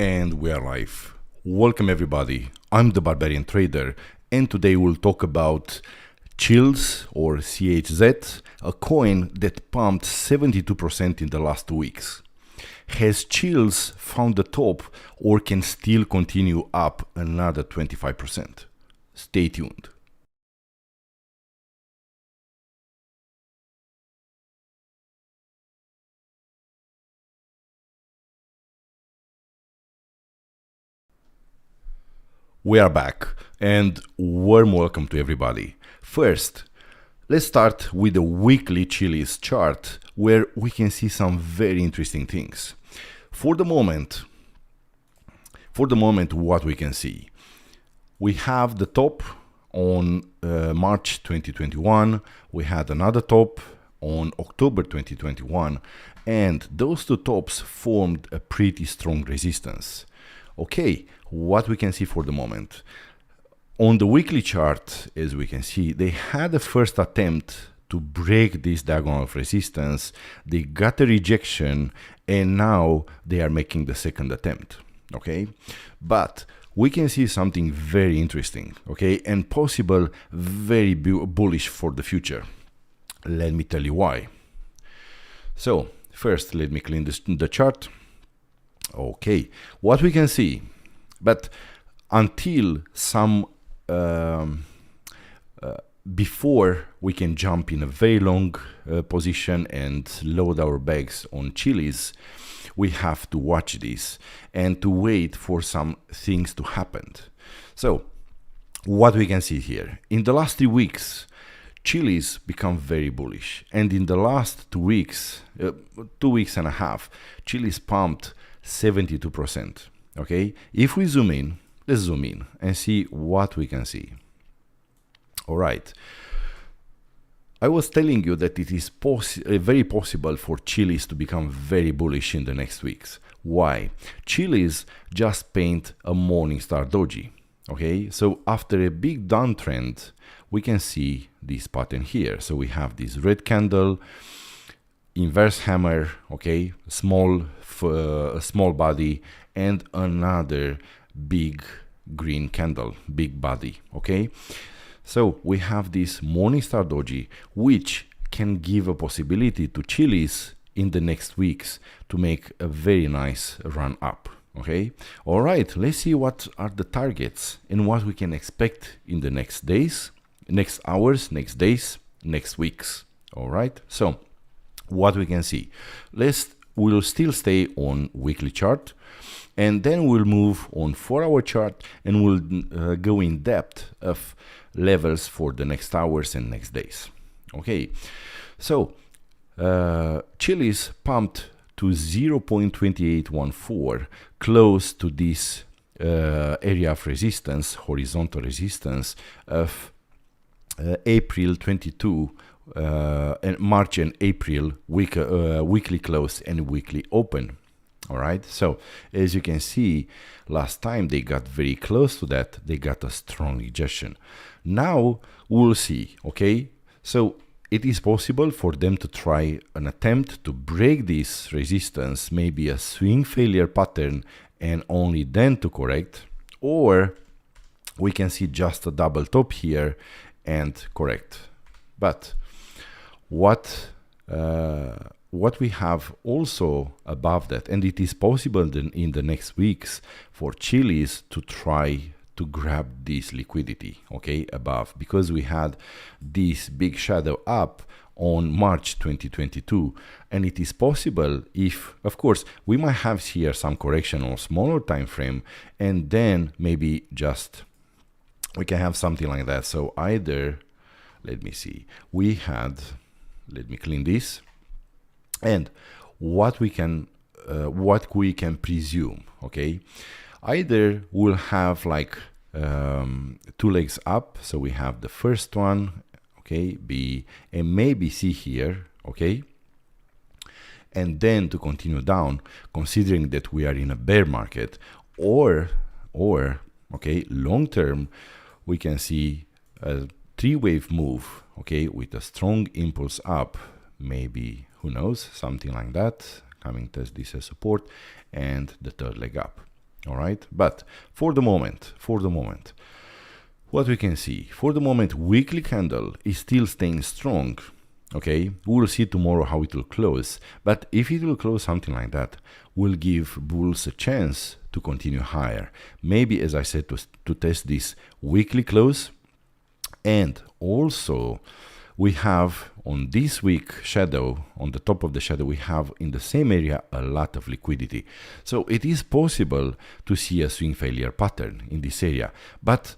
And we are live. Welcome everybody. I'm the Barbarian trader, and today we'll talk about Chiliz or CHZ, a coin that pumped 72% in the last 2 weeks. Has Chiliz found the top or can still continue up another 25%? Stay tuned. We are back, and warm welcome to everybody. First, let's start with the weekly Chiliz chart, where we can see some very interesting things. For the moment, what we can see, we have the top on March 2021, we had another top on October 2021, and those two tops formed a pretty strong resistance. Okay, what we can see for the moment. On the weekly chart, as we can see, they had a first attempt to break this diagonal of resistance. They got a rejection, and now they are making the second attempt. Okay, but we can see something very interesting, okay, and possible very bullish for the future. Let me tell you why. So first, let me clean the chart. Okay, what we can see, but until some before we can jump in a very long position and load our bags on Chiliz, we have to watch this and to wait for some things to happen. So what we can see here, in the last 3 weeks, Chiliz become very bullish, and in the last 2 weeks, 2 weeks and a half, Chiliz pumped 72%. Okay, if we zoom in, let's zoom in and see what we can see. All right, I was telling you that it is very possible for Chiliz to become very bullish in the next weeks. Why? Chiliz just paint a Morningstar doji. Okay, so after a big downtrend, we can see this pattern here. So we have this red candle, inverse hammer, okay, small body, and another big green candle, big body. Okay, so we have this Morningstar doji, which can give a possibility to Chiliz in the next weeks to make a very nice run up. Okay, all right, let's see what are the targets and what we can expect in the next days, next hours, next days, next weeks. All right, so what we can see, we'll still stay on weekly chart, and then we'll move on 4-hour chart, and we'll go in depth of levels for the next hours and next days. Okay, so Chiliz pumped to 0.2814, close to this area of resistance, horizontal resistance of April 22, and March and April weekly close and weekly open. All right, so as you can see, last time they got very close to that, they got a strong rejection. Now we'll see. Okay, so it is possible for them to try an attempt to break this resistance, maybe a swing failure pattern, and only then to correct, or we can see just a double top here and correct. But what we have also above that, and it is possible then in the next weeks for Chiliz to try to grab this liquidity, okay, above, because we had this big shadow up on March 2022, and it is possible if, of course, we might have here some correction on smaller time frame, and then maybe just we can have something like that. So either, let me see, let me clean this, and what we can presume, okay, either we'll have like 2 legs up, so we have the first one, okay, B, and maybe C here, okay, and then to continue down, considering that we are in a bear market, or okay, long term, we can see a 3-wave move, okay, with a strong impulse up, maybe, who knows, something like that, coming to this as support, and the third leg up. All right, but for the moment, what we can see, for the moment, weekly candle is still staying strong. Okay, we'll see tomorrow how it will close, but if it will close something like that, will give bulls a chance to continue higher. Maybe, as I said, to test this weekly close. And also we have on this week shadow, on the top of the shadow, we have in the same area a lot of liquidity. So it is possible to see a swing failure pattern in this area, but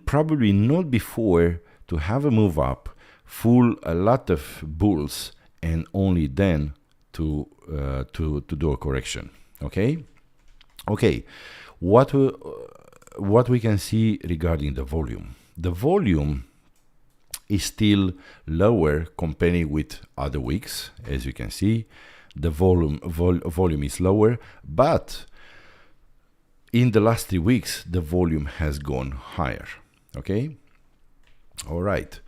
probably not before to have a move up, full a lot of bulls, and only then to do a correction. Okay. What we can see regarding the volume. The volume is still lower comparing with other weeks. As you can see, the volume is lower, but in the last 3 weeks, the volume has gone higher. Okay. All right.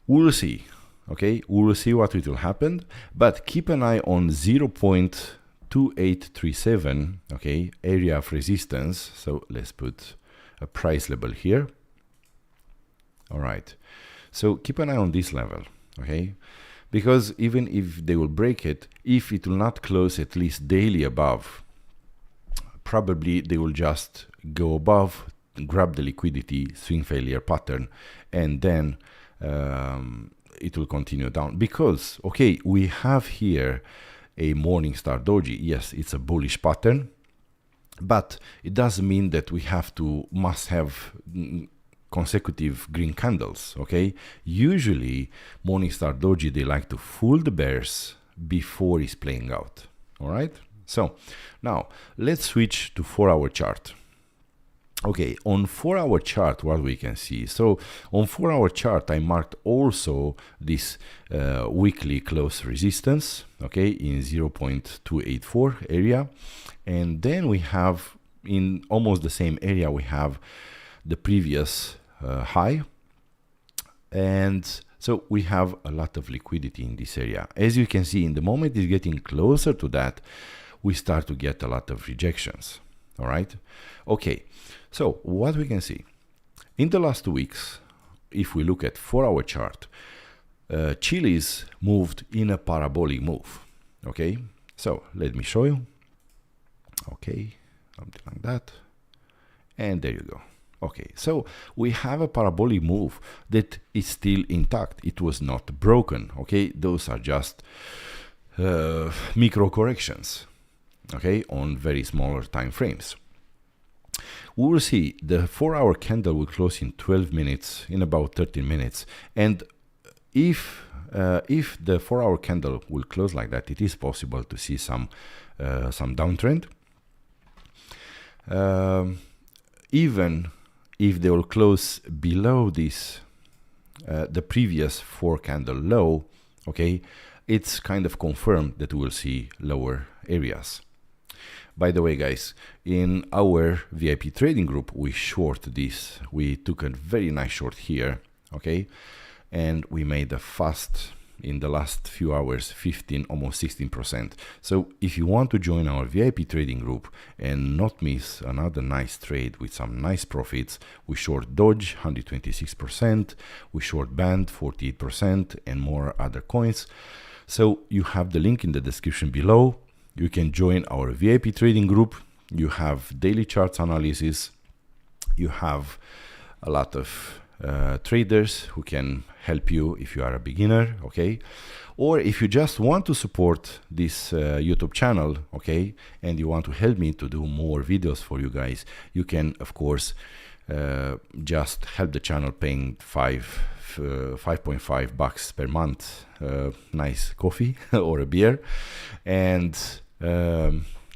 We'll see. Okay. We will see what it will happen, but keep an eye on 0.2837. Okay. Area of resistance. So let's put a price level here. All right. So keep an eye on this level, okay? Because even if they will break it, if it will not close at least daily above, probably they will just go above, grab the liquidity, swing failure pattern, and then it will continue down. Because, okay, we have here a Morningstar doji. Yes, it's a bullish pattern, but it doesn't mean that we must have consecutive green candles. Okay, usually Morningstar doji, they like to fool the bears before it's playing out. All right, so now let's switch to 4-hour chart. Okay, on 4-hour chart, what we can see, so on 4-hour chart I marked also this weekly close resistance, okay, in 0.284 area, and then we have in almost the same area we have the previous high, and so we have a lot of liquidity in this area. As you can see, in the moment it's getting closer to that, we start to get a lot of rejections. All right, okay, so what we can see in the last 2 weeks, if we look at 4-hour chart, Chiliz moved in a parabolic move. Okay, so let me show you. Okay, something like that, and there you go. Okay, so we have a parabolic move that is still intact. It was not broken. Okay, those are just micro corrections. Okay, on very smaller time frames. We will see the 4-hour candle will close in 12 minutes, in about 13 minutes, and if the 4-hour candle will close like that, it is possible to see some downtrend. Even if they will close below this, the previous 4 candle low, okay, it's kind of confirmed that we'll see lower areas. By the way, guys, in our VIP trading group, we short this. We took a very nice short here, okay, and we made a fast in the last few hours, 15, almost 16%. So if you want to join our VIP trading group and not miss another nice trade with some nice profits, we short Doge 126%, we short Band 48%, and more other coins. So you have the link in the description below. You can join our VIP trading group. You have daily charts analysis. You have a lot of traders who can help you if you are a beginner, okay, or if you just want to support this YouTube channel, okay, and you want to help me to do more videos for you guys, you can of course just help the channel paying $5.5 per month, nice coffee or a beer, and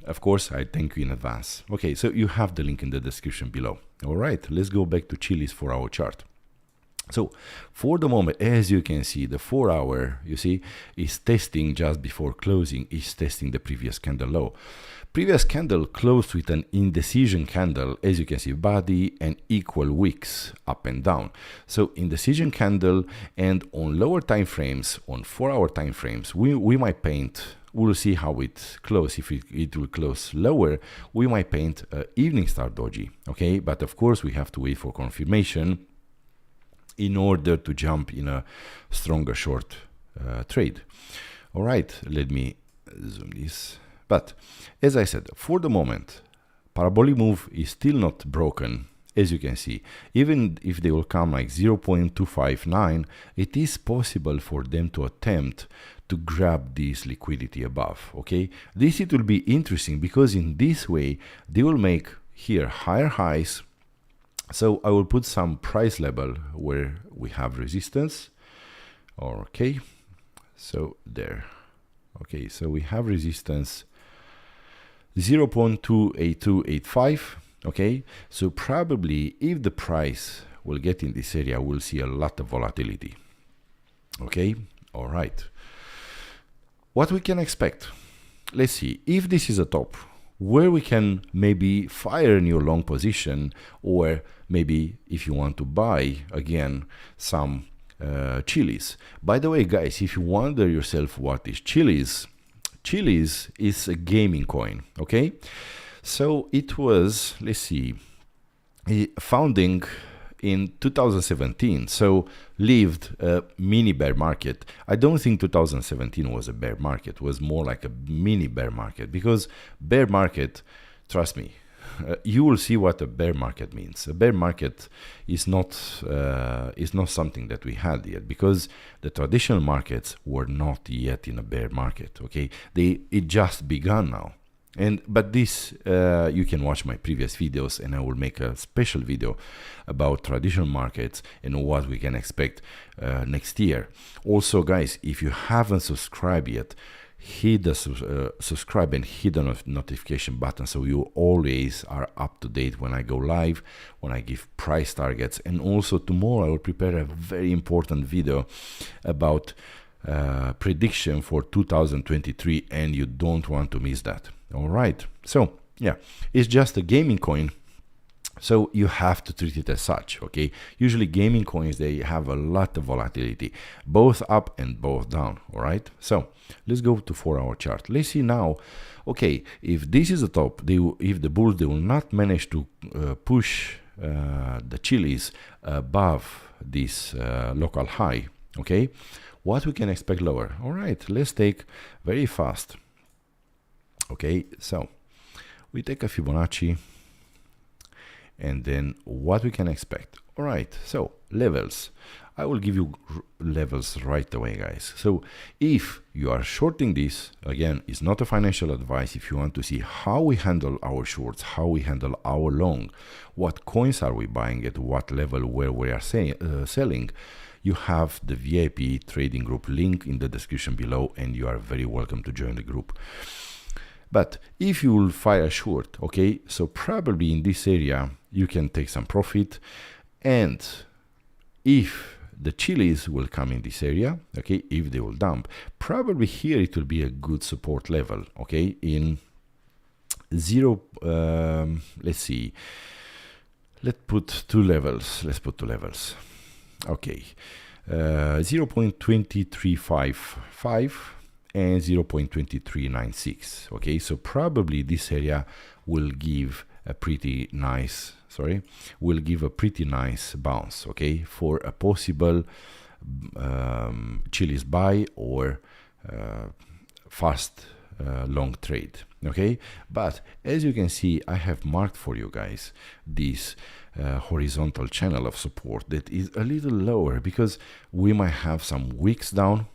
of course I thank you in advance. Okay, so you have the link in the description below. All right, let's go back to Chiliz 4-hour chart. So for the moment, as you can see, the 4-hour, you see, is testing just before closing, is testing the previous candle low. Previous candle closed with an indecision candle, as you can see, body and equal wicks up and down. So indecision candle, and on lower time frames, on 4-hour time frames, we might paint We'll see how it closes. If it will close lower, we might paint an evening star doji, okay? But of course, we have to wait for confirmation in order to jump in a stronger short trade. All right, let me zoom this. But as I said, for the moment, parabolic move is still not broken. As you can see, even if they will come like 0.259, it is possible for them to attempt to grab this liquidity above, okay? This, it will be interesting because in this way, they will make here higher highs. So I will put some price level where we have resistance. Okay, so there. Okay, so we have resistance 0.28285. Okay, so probably if the price will get in this area, we'll see a lot of volatility. Okay, all right. What we can expect? Let's see, if this is a top, where we can maybe fire a new long position, or maybe if you want to buy again some Chiliz. By the way, guys, if you wonder yourself what is Chiliz, Chiliz is a gaming coin, okay? So it was, let's see, founding in 2017, so lived a mini bear market. I don't think 2017 was a bear market, it was more like a mini bear market, because bear market, trust me, you will see what a bear market means. A bear market is not something that we had yet, because the traditional markets were not yet in a bear market, okay? It just begun now. But this, you can watch my previous videos, and I will make a special video about traditional markets and what we can expect next year. Also, guys, if you haven't subscribed yet, hit the subscribe and hit the notification button, so you always are up to date when I go live, when I give price targets. And also tomorrow I will prepare a very important video about prediction for 2023, and you don't want to miss that. All right, so yeah, it's just a gaming coin, so you have to treat it as such, okay? Usually gaming coins, they have a lot of volatility, both up and both down. All right, so let's go to 4-hour chart. Let's see now, okay, if this is the top, if the bulls, they will not manage to push the Chiliz above this local high, okay? What we can expect lower? All right, let's take very fast. Okay, so we take a Fibonacci, and then what we can expect. All right, so levels. I will give you levels right away, guys. So if you are shorting this, again, it's not a financial advice. If you want to see how we handle our shorts, how we handle our long, what coins are we buying at what level, where we are selling, you have the VIP trading group link in the description below, and you are very welcome to join the group. But if you will fire short, okay, so probably in this area you can take some profit, and if the Chiliz will come in this area, okay, if they will dump, probably here it will be a good support level, okay, in let's see, let's put two levels, okay, 0.2355 and 0.2396. okay, so probably this area will give a pretty nice bounce, okay, for a possible Chiliz buy or fast long trade, okay? But as you can see, I have marked for you guys this horizontal channel of support that is a little lower, because we might have some wicks down,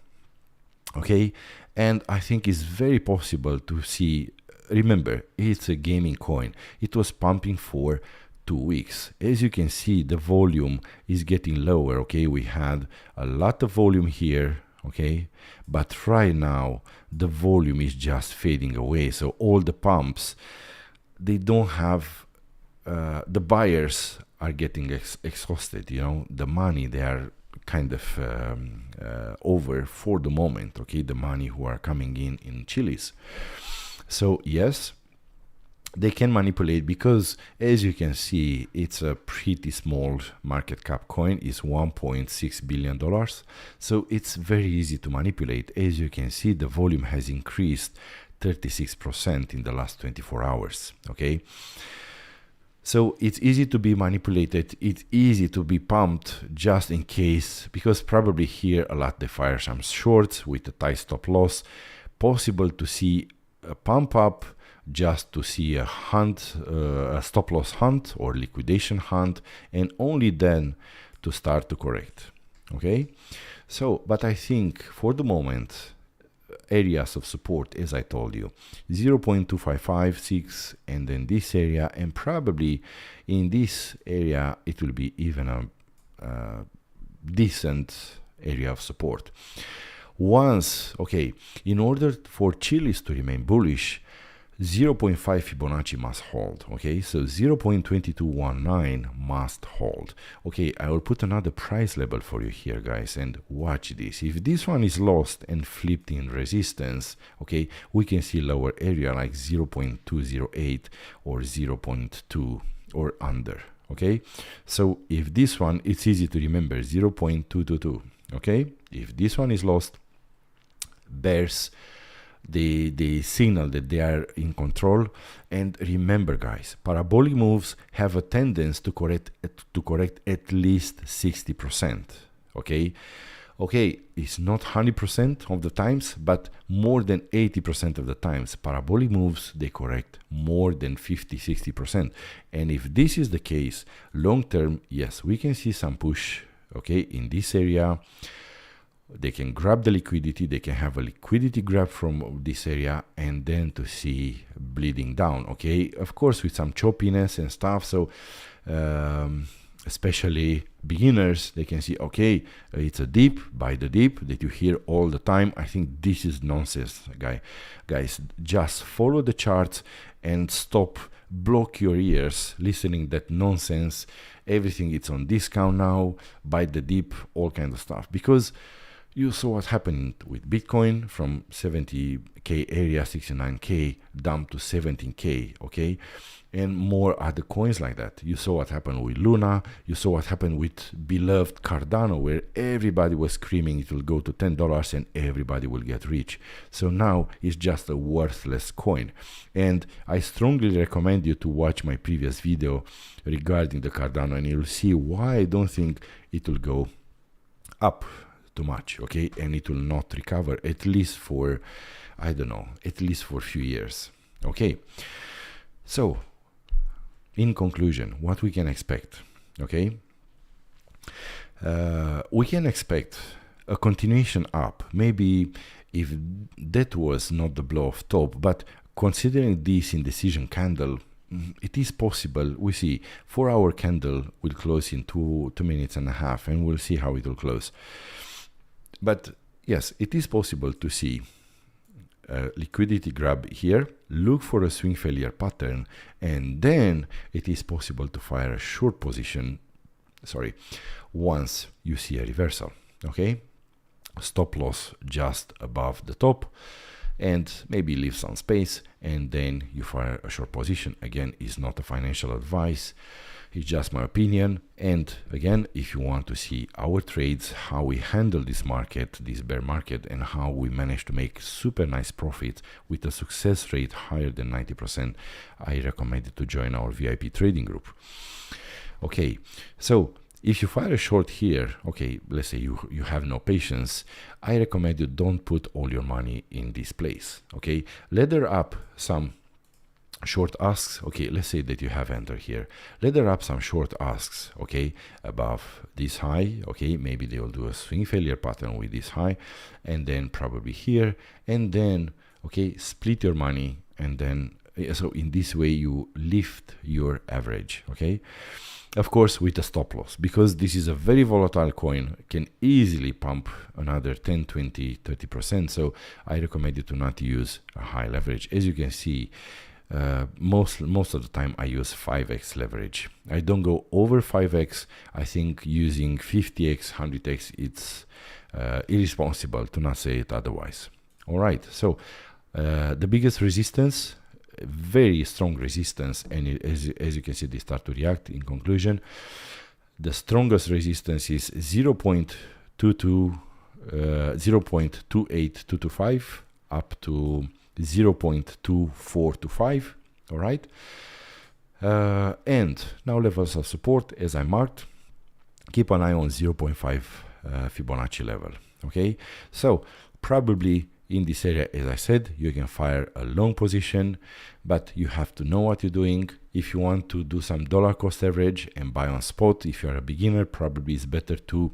okay? And I think it's very possible to see, remember, it's a gaming coin. It was pumping for 2 weeks. As you can see, the volume is getting lower, okay? We had a lot of volume here, okay? But right now, the volume is just fading away. So all the pumps, they don't have, the buyers are getting exhausted, you know? The money, they are kind of over for the moment, okay, the money who are coming in Chiliz. So yes, they can manipulate, because as you can see, it's a pretty small market cap coin. It's $1.6 billion, so it's very easy to manipulate. As you can see, the volume has increased 36% in the last 24 hours. Okay, so it's easy to be manipulated, it's easy to be pumped just in case, because probably here a lot they fire some shorts with a tight stop loss. Possible to see a pump up just to see a hunt, a stop loss hunt or liquidation hunt, and only then to start to correct. Okay, so but I think for the moment, areas of support, as I told you, 0.2556, and then this area, and probably in this area it will be even a decent area of support. Once, okay, in order for Chiliz to remain bullish, 0.5 Fibonacci must hold. Okay, so 0.2219 must hold. Okay, I will put another price level for you here, guys, and watch this. If this one is lost and flipped in resistance, okay, we can see lower area like 0.208 or 0.2 or under. Okay, so if this one, it's easy to remember, 0.222. Okay, if this one is lost, bears the signal that they are in control. And remember, guys, parabolic moves have a tendency to correct at least 60%. Okay, it's not 100% of the times, but more than 80% of the times parabolic moves, they correct more than 50-60%. And if this is the case long term, yes, we can see some push. Okay, in this area they can grab the liquidity, they can have a liquidity grab from this area, and then to see bleeding down. Okay, of course with some choppiness and stuff. So especially beginners, they can see, okay, it's a dip, buy the dip that you hear all the time. I think this is nonsense, guys. Just follow the charts and stop, block your ears listening that nonsense. Everything it's on discount now, buy the dip, all kind of stuff. Because you saw what happened with Bitcoin from 70k area, 69k, dumped to 17k, okay? And more other coins like that. You saw what happened with Luna, you saw what happened with beloved Cardano, where everybody was screaming it will go to $10 and everybody will get rich. So now it's just a worthless coin. And I strongly recommend you to watch my previous video regarding the Cardano, and you'll see why I don't think it will go up too much, okay? And it will not recover, at least for, I don't know, at least for a few years. Okay, so in conclusion, what we can expect, okay? We can expect a continuation up. Maybe if that was not the blow of top, but considering this indecision candle, it is possible. We see 4-hour candle will close in 2 minutes and a half, and we'll see how it will close. But yes, it is possible to see a liquidity grab here, look for a swing failure pattern, and then it is possible to fire a short position, once you see a reversal, okay? Stop loss just above the top, and maybe leave some space, and then you fire a short position. Again, it's not a financial advice, it's just my opinion. And again, if you want to see our trades, how we handle this market, this bear market, and how we manage to make super nice profits with a success rate higher than 90%, I recommend you to join our VIP trading group. Okay, so if you fire a short here, okay, let's say you have no patience, I recommend you don't put all your money in this place, okay? Ladder up some short asks, okay, let's say that you have entered here. Ladder up some short asks, okay, above this high, okay, maybe they will do a swing failure pattern with this high, and then probably here, and then, okay, split your money, and then, so in this way you lift your average, okay? Of course, with a stop loss, because this is a very volatile coin, can easily pump another 10, 20, 30%. So I recommend you to not use a high leverage. As you can see, most of the time I use 5x leverage. I don't go over 5x. I think using 50x, 100x, it's irresponsible, to not say it otherwise. All right, so the biggest resistance, very strong resistance, and as you can see, they start to react. In conclusion, the strongest resistance is 0.28225 up to 0.2425. All right. And now levels of support, as I marked, keep an eye on 0.5 Fibonacci level. Okay, so probably in this area, as I said, you can fire a long position, but you have to know what you're doing. If you want to do some dollar cost average and buy on spot, if you're a beginner, probably it's better to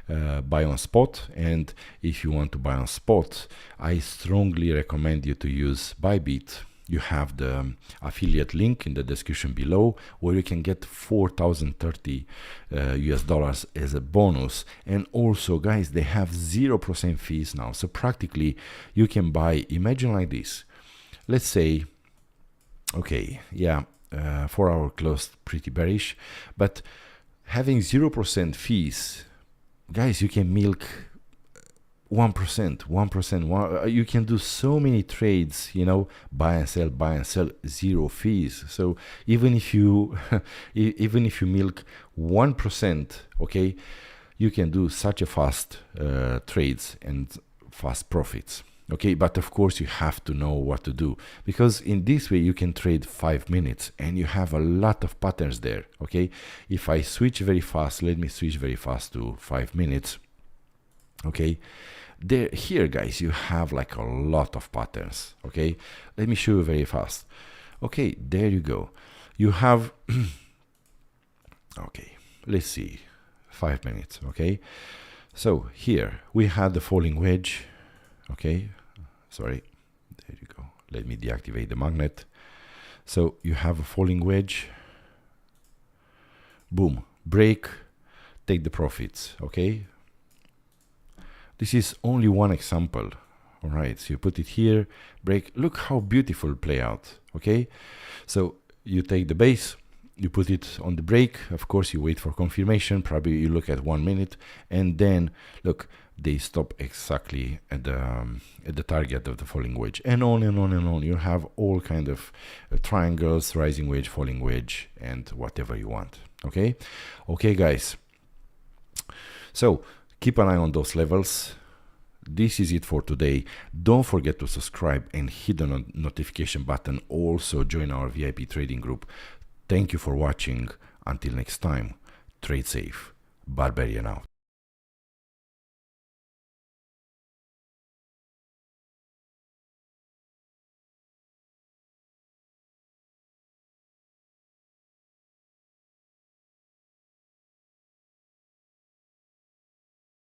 buy on spot. And if you want to buy on spot, I strongly recommend you to use BYBIT. You have the affiliate link in the description below, where you can get 4,030 US dollars as a bonus. And also, guys, they have 0% fees now. So practically you can buy, imagine like this. Let's say, okay, yeah, 4 hour closed pretty bearish, but having 0% fees, guys, you can milk 1%, you can do so many trades, you know, buy and sell, 0 fees. So even if you milk 1%, okay, you can do such a fast trades and fast profits. Okay, but of course you have to know what to do, because in this way you can trade 5 minutes and you have a lot of patterns there. Okay, if I switch very fast, let me switch very fast to 5 minutes. Okay, here guys, you have like a lot of patterns. Okay, let me show you very fast. Okay, there you go. You have okay, let's see, 5 minutes. Okay, so here we had the falling wedge. Okay, sorry, there you go. Let me deactivate the magnet. So you have a falling wedge, boom, break, take the profits. Okay, this is only one example. All right, so you put it here, break, look how beautiful play out. Okay, so you take the base, you put it on the break, of course you wait for confirmation, probably you look at 1 minute, and then look, they stop exactly at the target of the falling wedge, and on and on and on. You have all kind of triangles, rising wedge, falling wedge, and whatever you want. Okay, okay guys, so keep an eye on those levels. This is it for today. Don't forget to subscribe and hit the notification button. Also join our VIP trading group. Thank you for watching. Until next time, trade safe. Barbarian out.